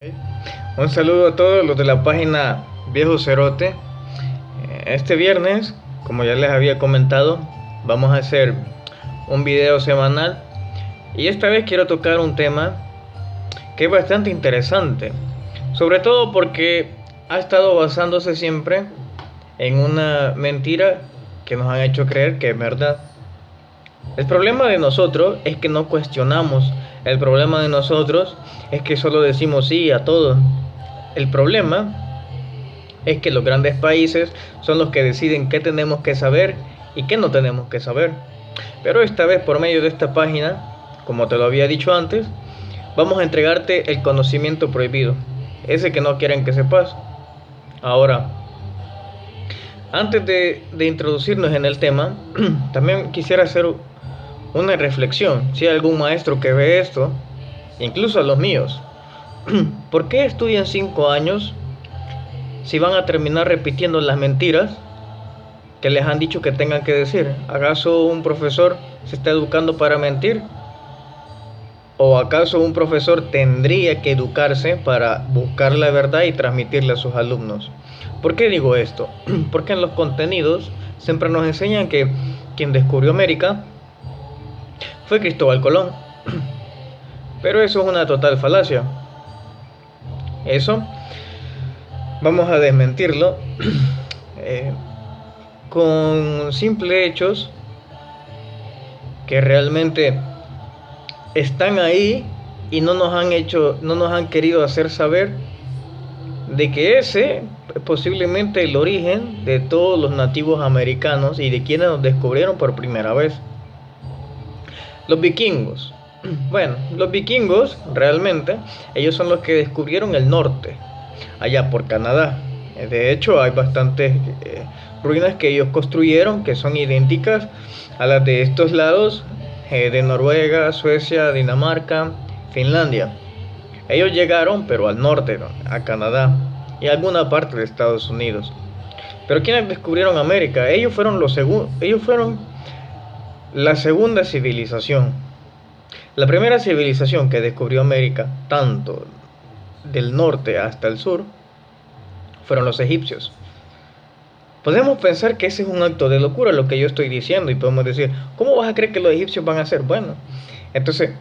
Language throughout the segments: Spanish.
Un saludo a todos los de la página Viejo Cerote. Este viernes, como ya les había comentado, vamos a hacer un video semanal y esta vez quiero tocar un tema que es bastante interesante, sobre todo porque ha estado basándose siempre en una mentira que nos han hecho creer que es verdad. El problema de nosotros es que no cuestionamos. El problema de nosotros es que solo decimos sí a todo. El problema es que los grandes países son los que deciden qué tenemos que saber y qué no tenemos que saber. Pero esta vez, por medio de esta página, como te lo había dicho antes, vamos a entregarte el conocimiento prohibido, ese que no quieren que sepas. Ahora, antes de introducirnos en el tema, también quisiera hacer una reflexión. Si hay algún maestro que ve esto, incluso a los míos, ¿por qué estudian 5 años si van a terminar repitiendo las mentiras que les han dicho que tengan que decir? ¿Acaso un profesor se está educando para mentir? ¿O acaso un profesor tendría que educarse para buscar la verdad y transmitirla a sus alumnos? ¿Por qué digo esto? Porque en los contenidos siempre nos enseñan que quien descubrió América fue Cristóbal Colón. Pero eso es una total falacia. Eso vamos a desmentirlo con simples hechos que realmente están ahí y no nos han querido hacer saber de que ese es posiblemente el origen de todos los nativos americanos y de quienes nos descubrieron por primera vez. Los vikingos. Bueno, los vikingos realmente, ellos son los que descubrieron el norte, allá por Canadá. De hecho, hay bastantes ruinas que ellos construyeron que son idénticas a las de estos lados, de Noruega, Suecia, Dinamarca, Finlandia. Ellos llegaron, pero al norte, ¿no?, a Canadá y a alguna parte de Estados Unidos. Pero ¿quiénes descubrieron América? Ellos fueron la segunda civilización. La primera civilización que descubrió América, tanto del norte hasta el sur, fueron los egipcios. Podemos pensar que ese es un acto de locura lo que yo estoy diciendo y podemos decir, ¿cómo vas a creer que los egipcios van a hacer? Bueno, entonces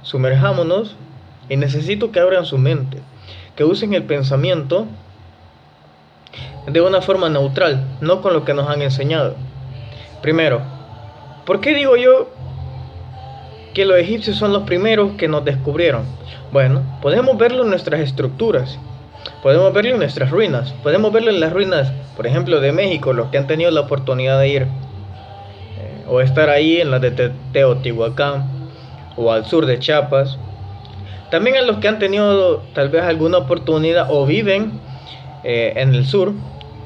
sumerjámonos y necesito que abran su mente, que usen el pensamiento de una forma neutral, no con lo que nos han enseñado. Primero, ¿por qué digo yo que los egipcios son los primeros que nos descubrieron? Bueno, podemos verlo en nuestras estructuras, podemos verlo en nuestras ruinas, podemos verlo en las ruinas, por ejemplo, de México, los que han tenido la oportunidad de ir o estar ahí en las de Teotihuacán o al sur de Chiapas. También a los que han tenido tal vez alguna oportunidad o viven en el sur,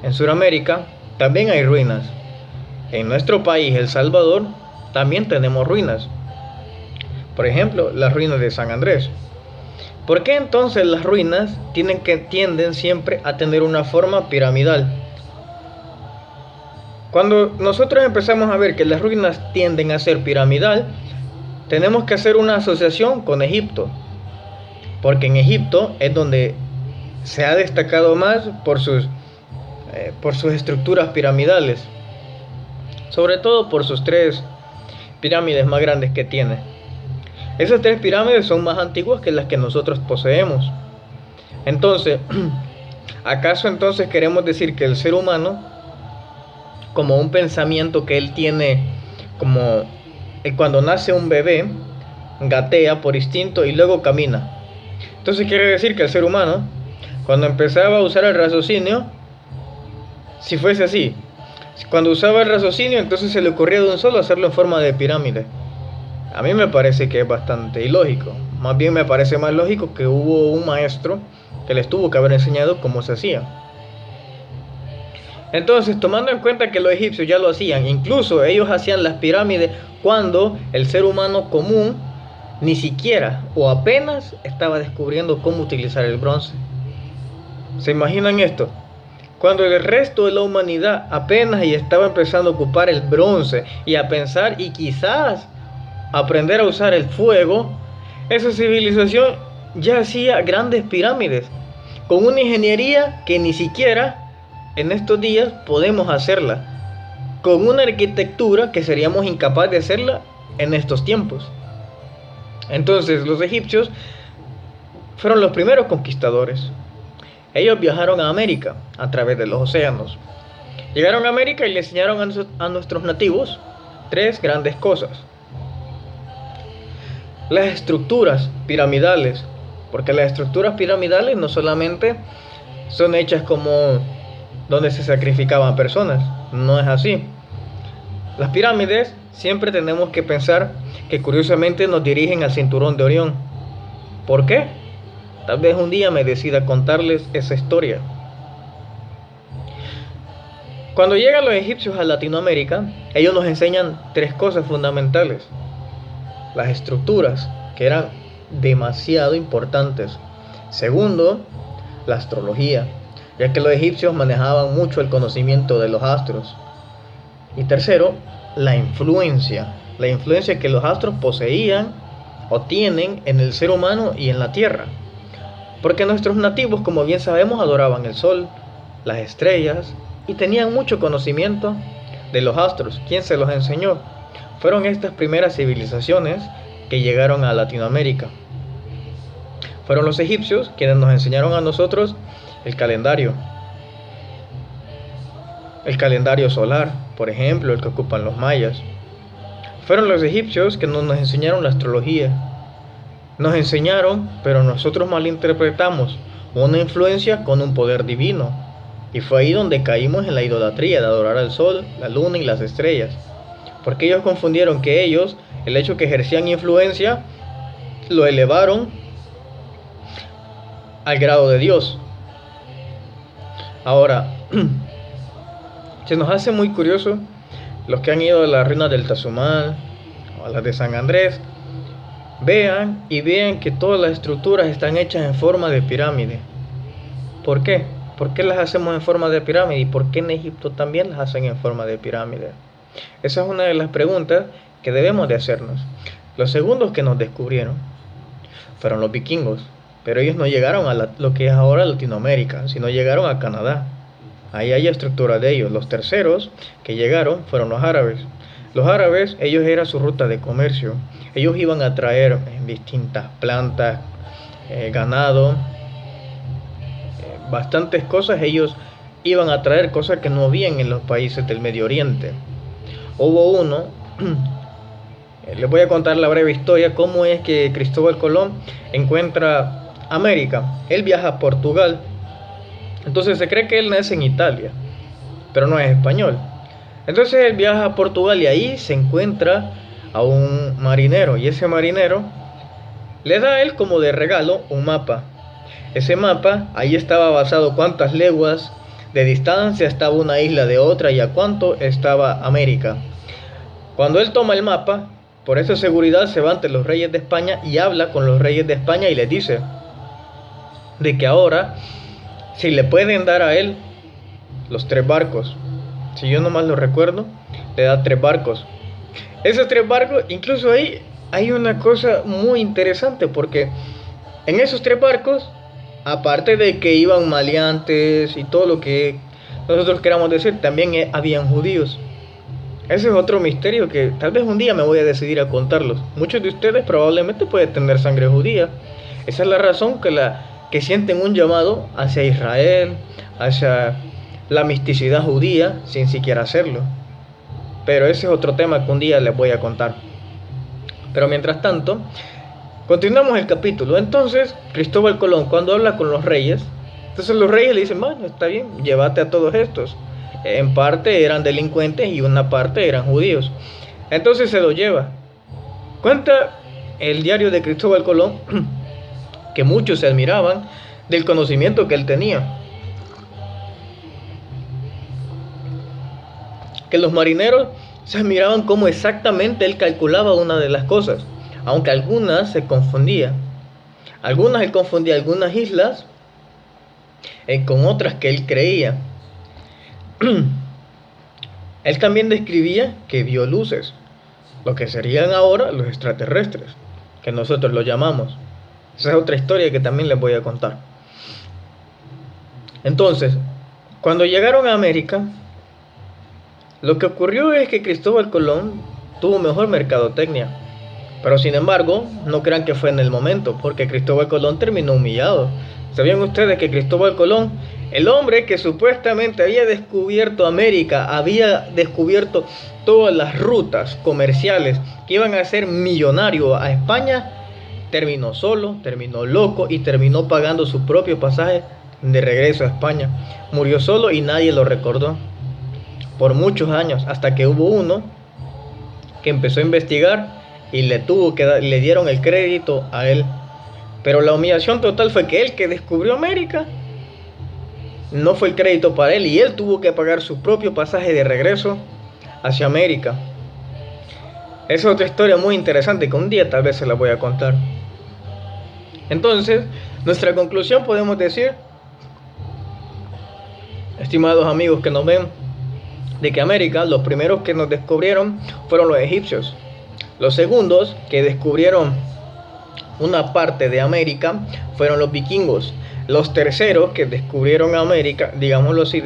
en Sudamérica, también hay ruinas. En nuestro país, El Salvador, también tenemos ruinas. Por ejemplo, las ruinas de San Andrés. ¿Por qué entonces las ruinas tienden siempre a tener una forma piramidal? Cuando nosotros empezamos a ver que las ruinas tienden a ser piramidal, tenemos que hacer una asociación con Egipto. Porque en Egipto es donde se ha destacado más por sus estructuras piramidales. Sobre todo por sus 3 pirámides más grandes que tiene. Esas 3 pirámides son más antiguas que las que nosotros poseemos. Entonces, ¿acaso entonces queremos decir que el ser humano, como un pensamiento que él tiene, como cuando nace un bebé, gatea por instinto y luego camina? Entonces quiere decir que el ser humano, cuando empezaba a usar el raciocinio, si fuese así, cuando usaba el raciocinio, entonces se le ocurría de un solo hacerlo en forma de pirámide. A mí me parece que es bastante ilógico. Más bien me parece más lógico que hubo un maestro que les tuvo que haber enseñado cómo se hacía. Entonces, tomando en cuenta que los egipcios ya lo hacían, incluso ellos hacían las pirámides cuando el ser humano común ni siquiera o apenas estaba descubriendo cómo utilizar el bronce. ¿Se imaginan esto? Cuando el resto de la humanidad apenas y estaba empezando a ocupar el bronce y a pensar y quizás aprender a usar el fuego, esa civilización ya hacía grandes pirámides con una ingeniería que ni siquiera en estos días podemos hacerla, con una arquitectura que seríamos incapaces de hacerla en estos tiempos. Entonces los egipcios fueron los primeros conquistadores. Ellos viajaron a América a través de los océanos. Llegaron a América y le enseñaron a nuestros nativos tres grandes cosas. Las estructuras piramidales, porque las estructuras piramidales no solamente son hechas como donde se sacrificaban personas, no es así. Las pirámides siempre tenemos que pensar que curiosamente nos dirigen al cinturón de Orión. ¿Por qué? Tal vez un día me decida contarles esa historia. Cuando llegan los egipcios a Latinoamérica, ellos nos enseñan tres cosas fundamentales. Las estructuras, que eran demasiado importantes. Segundo, la astrología, ya que los egipcios manejaban mucho el conocimiento de los astros. Y tercero, la influencia que los astros poseían o tienen en el ser humano y en la tierra. Porque nuestros nativos, como bien sabemos, adoraban el sol, las estrellas y tenían mucho conocimiento de los astros. ¿Quién se los enseñó? Fueron estas primeras civilizaciones que llegaron a Latinoamérica. Fueron los egipcios quienes nos enseñaron a nosotros el calendario solar, por ejemplo, el que ocupan los mayas. Fueron los egipcios que nos enseñaron la astrología. Nos enseñaron, pero nosotros malinterpretamos una influencia con un poder divino. Y fue ahí donde caímos en la idolatría de adorar al sol, la luna y las estrellas. Porque ellos confundieron que ellos, el hecho que ejercían influencia, lo elevaron al grado de Dios. Ahora, se nos hace muy curioso los que han ido a las ruinas del Tazumal o a las de San Andrés. Vean que todas las estructuras están hechas en forma de pirámide. ¿Por qué? ¿Por qué las hacemos en forma de pirámide? ¿Y por qué en Egipto también las hacen en forma de pirámide? Esa es una de las preguntas que debemos de hacernos. Los segundos que nos descubrieron fueron los vikingos, pero ellos no llegaron a lo que es ahora Latinoamérica, sino llegaron a Canadá. Ahí hay estructuras de ellos. Los terceros que llegaron fueron los árabes. Los árabes, ellos era su ruta de comercio. Ellos iban a traer distintas plantas, ganado, bastantes cosas. Ellos iban a traer cosas que no habían en los países del Medio Oriente. Hubo uno, les voy a contar la breve historia, cómo es que Cristóbal Colón encuentra América. Él viaja a Portugal. Entonces se cree que él nace en Italia, pero no es español. Entonces él viaja a Portugal y ahí se encuentra a un marinero. Y ese marinero le da a él como de regalo un mapa. Ese mapa, ahí estaba basado cuántas leguas de distancia estaba una isla de otra y a cuánto estaba América. Cuando él toma el mapa, por esa seguridad se va ante los reyes de España y habla con los reyes de España y les dice de que ahora, si le pueden dar a él los 3 barcos, si yo nomás lo recuerdo, le da 3 barcos. Esos 3 barcos, incluso ahí hay una cosa muy interesante, porque en esos 3 barcos, aparte de que iban maleantes y todo lo que nosotros queramos decir, también habían judíos. Ese es otro misterio que tal vez un día me voy a decidir a contarlos. Muchos de ustedes probablemente pueden tener sangre judía. Esa es la razón que sienten un llamado hacia Israel, hacia la misticidad judía, sin siquiera hacerlo. Pero ese es otro tema que un día les voy a contar. Pero mientras tanto, continuamos el capítulo. Entonces, Cristóbal Colón, cuando habla con los reyes, entonces los reyes le dicen, bueno, está bien, llévate a todos estos. En parte eran delincuentes y una parte eran judíos. Entonces se los lleva. Cuenta el diario de Cristóbal Colón que muchos se admiraban del conocimiento que él tenía. Que los marineros se admiraban cómo exactamente él calculaba una de las cosas, aunque algunas se confundía. Él confundía algunas islas con otras que él creía. Él también describía que vio luces, lo que serían ahora los extraterrestres, que nosotros lo llamamos. Esa es otra historia que también les voy a contar. Entonces, cuando llegaron a América, lo que ocurrió es que Cristóbal Colón tuvo mejor mercadotecnia. Pero sin embargo, no crean que fue en el momento, porque Cristóbal Colón terminó humillado. ¿Sabían ustedes que Cristóbal Colón, el hombre que supuestamente había descubierto América, había descubierto todas las rutas comerciales que iban a hacer millonario a España, terminó solo, terminó loco y terminó pagando su propio pasaje de regreso a España? Murió solo y nadie lo recordó por muchos años, hasta que hubo uno que empezó a investigar y le dieron el crédito a él. Pero la humillación total fue que él, que descubrió América, no fue el crédito para él, y él tuvo que pagar su propio pasaje de regreso hacia América. Esa es otra historia muy interesante que un día tal vez se la voy a contar. Entonces, nuestra conclusión podemos decir, estimados amigos que nos ven, de que América, los primeros que nos descubrieron fueron los egipcios. Los segundos que descubrieron una parte de América fueron los vikingos. Los terceros que descubrieron América, digámoslo así,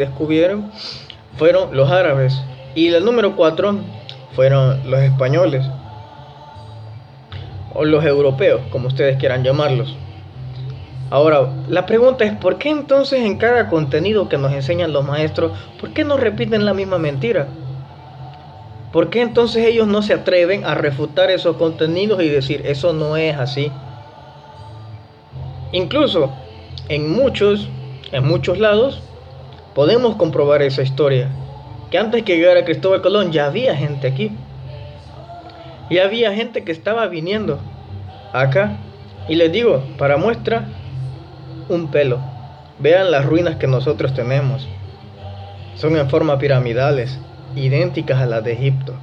fueron los árabes. Y el número 4 fueron los españoles, o los europeos, como ustedes quieran llamarlos. Ahora, la pregunta es, ¿por qué entonces en cada contenido que nos enseñan los maestros, por qué nos repiten la misma mentira? ¿Por qué entonces ellos no se atreven a refutar esos contenidos y decir, eso no es así? Incluso en muchos lados podemos comprobar esa historia, que antes que llegara Cristóbal Colón ya había gente aquí. Ya había gente que estaba viniendo acá. Y les digo, para muestra, un pelo. Vean las ruinas que nosotros tenemos. Son en forma piramidales, idénticas a las de Egipto.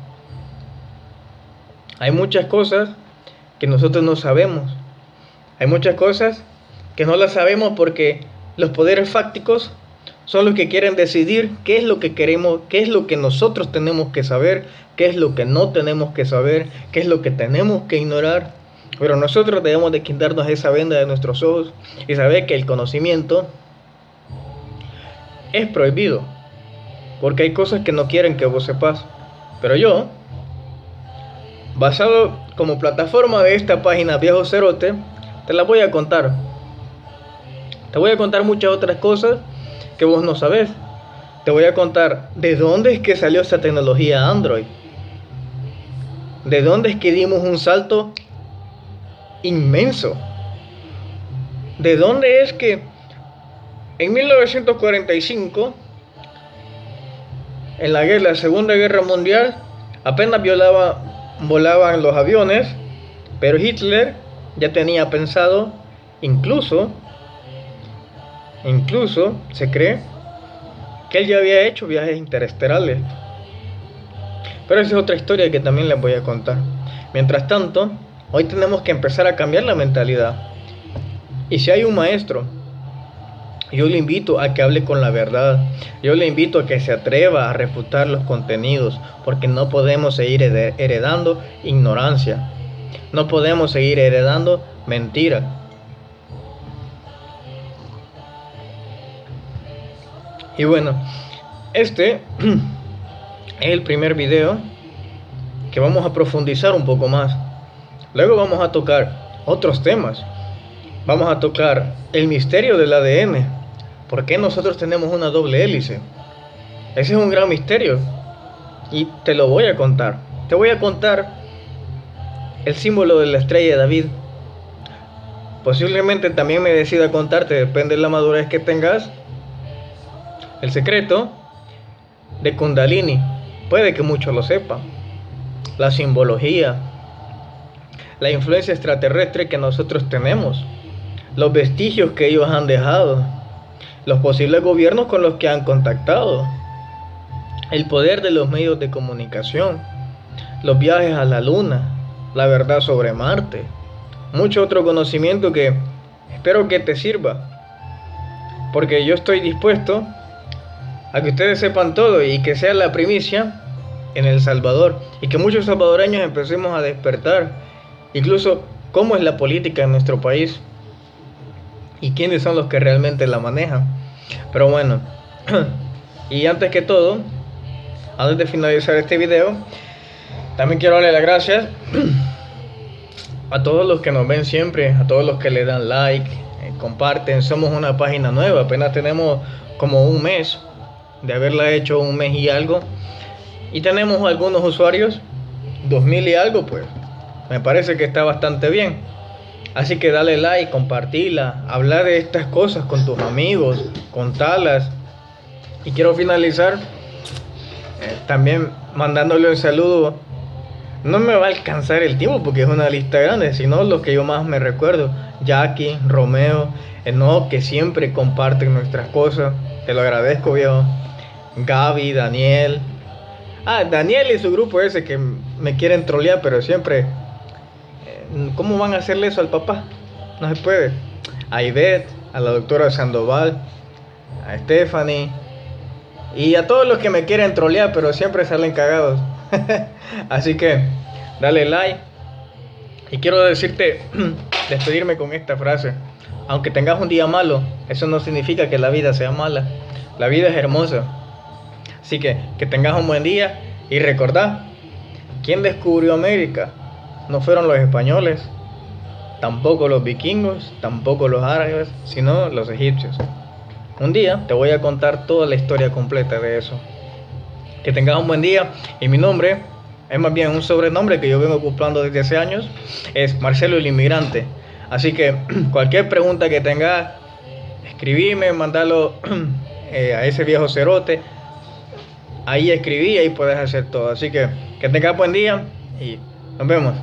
Hay muchas cosas que nosotros no sabemos. Hay muchas cosas que no las sabemos porque los poderes fácticos son los que quieren decidir qué es lo que queremos, qué es lo que nosotros tenemos que saber, qué es lo que no tenemos que saber, qué es lo que tenemos que ignorar. Pero nosotros debemos de quitarnos esa venda de nuestros ojos y saber que el conocimiento es prohibido, porque hay cosas que no quieren que vos sepas. Pero yo, basado como plataforma de esta página Viejo Cerote, te las voy a contar. Te voy a contar muchas otras cosas que vos no sabés. Te voy a contar de dónde es que salió esta tecnología Android. De dónde es que dimos un salto inmenso. De dónde es que en 1945, en la Segunda Guerra Mundial, apenas volaban los aviones, pero Hitler ya tenía pensado, incluso se cree que él ya había hecho viajes interestelares. Pero esa es otra historia que también les voy a contar. Mientras tanto, hoy tenemos que empezar a cambiar la mentalidad. Y si hay un maestro, yo le invito a que hable con la verdad. Yo le invito a que se atreva a refutar los contenidos, porque no podemos seguir heredando ignorancia. No podemos seguir heredando mentira. Y bueno, este es el primer video que vamos a profundizar un poco más. Luego vamos a tocar otros temas. Vamos a tocar el misterio del ADN. ¿Por qué nosotros tenemos una doble hélice? Ese es un gran misterio y te lo voy a contar. Te voy a contar el símbolo de la estrella de David. Posiblemente también me decida contarte, depende de la madurez que tengas, el secreto de Kundalini. Puede que muchos lo sepan. La simbología, la influencia extraterrestre que nosotros tenemos, los vestigios que ellos han dejado, los posibles gobiernos con los que han contactado, el poder de los medios de comunicación, los viajes a la luna, la verdad sobre Marte, mucho otro conocimiento que espero que te sirva, porque yo estoy dispuesto a que ustedes sepan todo y que sea la primicia en El Salvador, y que muchos salvadoreños empecemos a despertar, incluso cómo es la política en nuestro país, y quiénes son los que realmente la manejan. Pero bueno, y antes que todo, antes de finalizar este video, también quiero darle las gracias a todos los que nos ven siempre, a todos los que le dan like, comparten. Somos una página nueva, apenas tenemos como un mes de haberla hecho, un mes y algo, y tenemos algunos usuarios, 2000 y algo, pues me parece que está bastante bien. Así que dale like, compartila, habla de estas cosas con tus amigos, contalas. Y quiero finalizar también mandándole un saludo. No me va a alcanzar el tiempo porque es una lista grande, sino los que yo más me recuerdo: Jackie, Romeo, Enoch, que siempre comparten nuestras cosas. Te lo agradezco, viejo. Gaby, Daniel. Daniel y su grupo ese que me quieren trolear, pero siempre... ¿Cómo van a hacerle eso al papá? No se puede. A Ivette, a la doctora Sandoval, a Stephanie y a todos los que me quieren trolear, pero siempre salen cagados. Así que dale like. Y quiero decirte, despedirme con esta frase: aunque tengas un día malo, eso no significa que la vida sea mala. La vida es hermosa. Así que tengas un buen día. Y recordá, ¿quién descubrió América? No fueron los españoles, tampoco los vikingos, tampoco los árabes, sino los egipcios. Un día te voy a contar toda la historia completa de eso. Que tengas un buen día. Y mi nombre es más bien un sobrenombre que yo vengo ocupando desde hace años. Es Marcelo el Inmigrante. Así que cualquier pregunta que tengas, escribime, mandalo a ese viejo cerote. Ahí escribí, ahí puedes hacer todo. Así que tengas buen día y nos vemos.